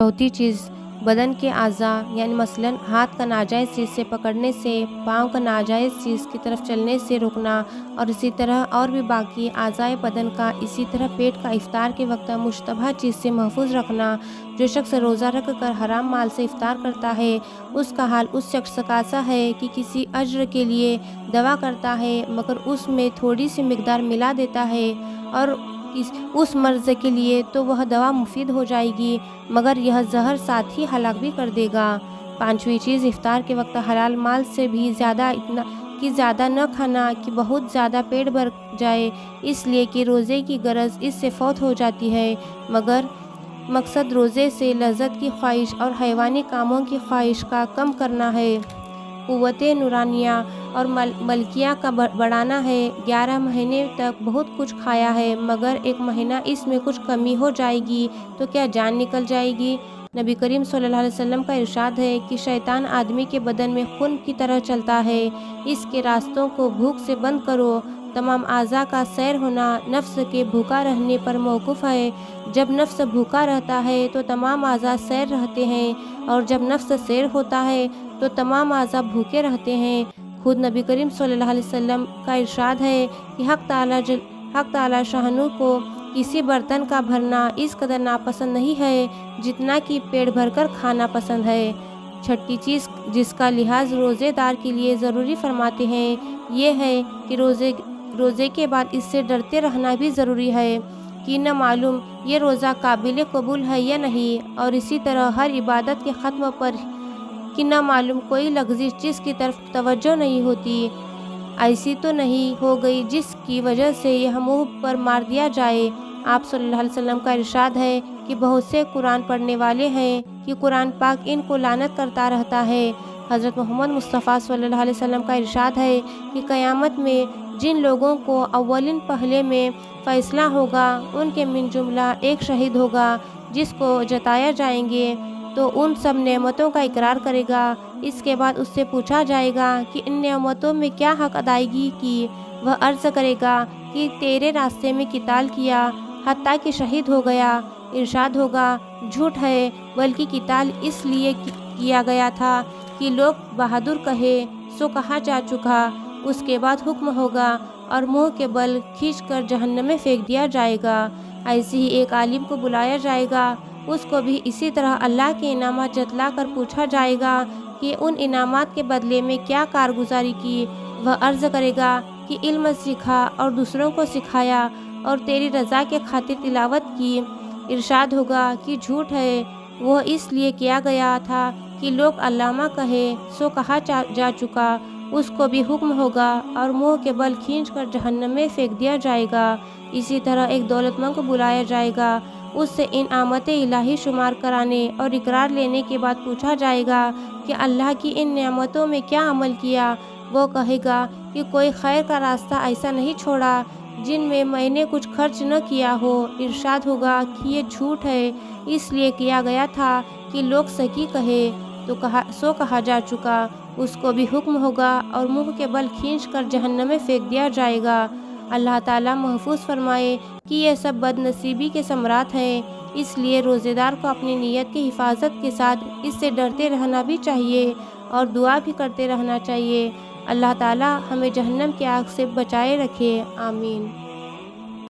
चौथी चीज़ बदन के अज़ा यानी मसलन हाथ का नाजायज़ चीज़ से पकड़ने से, पाँव का नाजायज़ चीज़ की तरफ चलने से रुकना और इसी तरह और भी बाकी अज़ाए बदन का, इसी तरह पेट का इफ्तार के वक्त मुश्तबह चीज़ से महफूज रखना। जो शख्स रोज़ा रख कर हराम माल से इफ्तार करता है, उसका हाल उस शख्स का सा है कि किसी अज्र के लिए दवा करता है मगर उसमें थोड़ी सी मिकदार मिला देता है और उस मर्ज़ के लिए तो वह दवा मुफीद हो जाएगी मगर यह जहर साथ ही हलाक भी कर देगा। पांचवी चीज़ इफ्तार के वक्त हलाल माल से भी ज़्यादा न खाना कि बहुत ज़्यादा पेट भर जाए, इसलिए कि रोज़े की गरज इससे फौत हो जाती है मगर मकसद रोज़े से लज़्ज़त की ख्वाहिश और हैवानी कामों की ख्वाहिश का कम करना है, क़ुव्वत नूरानिया और मलकिया का बढ़ाना है। 11 महीने तक बहुत कुछ खाया है मगर एक महीना इसमें कुछ कमी हो जाएगी तो क्या जान निकल जाएगी। नबी करीम सल्लल्लाहु अलैहि वसल्लम का इरशाद है कि शैतान आदमी के बदन में खून की तरह चलता है, इसके रास्तों को भूख से बंद करो। तमाम आज़ा का सैर होना नफ्स के भूखा रहने पर मौकूफ़ है। जब नफ्स भूखा रहता है तो तमाम आज़ा सैर रहते हैं और जब नफ्स सैर होता है तो तमाम आज़ा भूखे रहते हैं। खुद नबी करीम सल्लल्लाहु अलैहि वसल्लम का इरशाद है कि हक़ ताला शाहनू को किसी बर्तन का भरना इस कदर नापसंद नहीं है जितना कि पेट भरकर खाना पसंद है। छठी चीज़ जिसका लिहाज रोज़ेदार के लिए ज़रूरी फरमाते हैं ये है कि रोज़े के बाद इससे डरते रहना भी ज़रूरी है कि न मालूम ये रोज़ा काबिल कबूल है या नहीं, और इसी तरह हर इबादत के ख़त्म पर कि न मालूम कोई लग़ज़िश जिसकी तरफ तवज्जो नहीं होती, ऐसी तो नहीं हो गई जिसकी वजह से यह मुँह पर मार दिया जाए। आप सल्लल्लाहु अलैहि वसल्लम का इरशाद है कि बहुत से कुरान पढ़ने वाले हैं कि कुरान पाक इनको लानत करता रहता है। हज़रत मोहम्मद मुस्तफ़ा सल्लल्लाहु अलैहि वसल्लम का इरशाद है कि क़यामत में जिन लोगों को अव्वलिन पहले में फ़ैसला होगा उनके मिन जुमला एक शहीद होगा जिसको जताया जाएंगे तो उन सब नेमतों का इकरार करेगा। इसके बाद उससे पूछा जाएगा कि इन नेमतों में क्या हक़ अदायगी की। वह अर्ज़ करेगा कि तेरे रास्ते में किताल किया हत्ता कि शहीद हो गया। इरशाद होगा झूठ है, बल्कि किताल इसलिए किया गया था कि लोग बहादुर कहे, सो कहा जा चुका। उसके बाद हुक्म होगा और मुँह के बल खींचकर जहन्नम में फेंक दिया जाएगा। ऐसे ही एक आलिम को बुलाया जाएगा, उसको भी इसी तरह अल्लाह के इनामात जतला कर पूछा जाएगा कि उन इनामात के बदले में क्या कारगुजारी की। वह अर्ज़ करेगा कि इल्म सीखा और दूसरों को सिखाया और तेरी रज़ा के खातिर तिलावत की। इरशाद होगा कि झूठ है, वह इसलिए किया गया था कि लोग अल्लामा कहे, सो कहा जा चुका। उसको भी हुक्म होगा और मुँह के बल खींचकर जहन्नम में फेंक दिया जाएगा। इसी तरह एक दौलतमंद को बुलाया जाएगा, उससे इनामत इलाही शुमार कराने और इकरार लेने के बाद पूछा जाएगा कि अल्लाह की इन नेमतों में क्या अमल किया। वो कहेगा कि कोई खैर का रास्ता ऐसा नहीं छोड़ा जिनमें मैंने कुछ खर्च न किया हो। इरशाद होगा कि ये झूठ है, इसलिए किया गया था कि लोग सही कहे, तो सो कहा जा चुका। उसको भी हुक्म होगा और मुँह के बल खींचकर जहन्नम में फेंक दिया जाएगा। अल्लाह ताला महफूज फरमाए कि ये सब बदनसीबी के समरात हैं, इसलिए रोज़ेदार को अपनी नीयत की हिफाजत के साथ इससे डरते रहना भी चाहिए और दुआ भी करते रहना चाहिए। अल्लाह ताला हमें जहन्नम की आग से बचाए रखे। आमीन।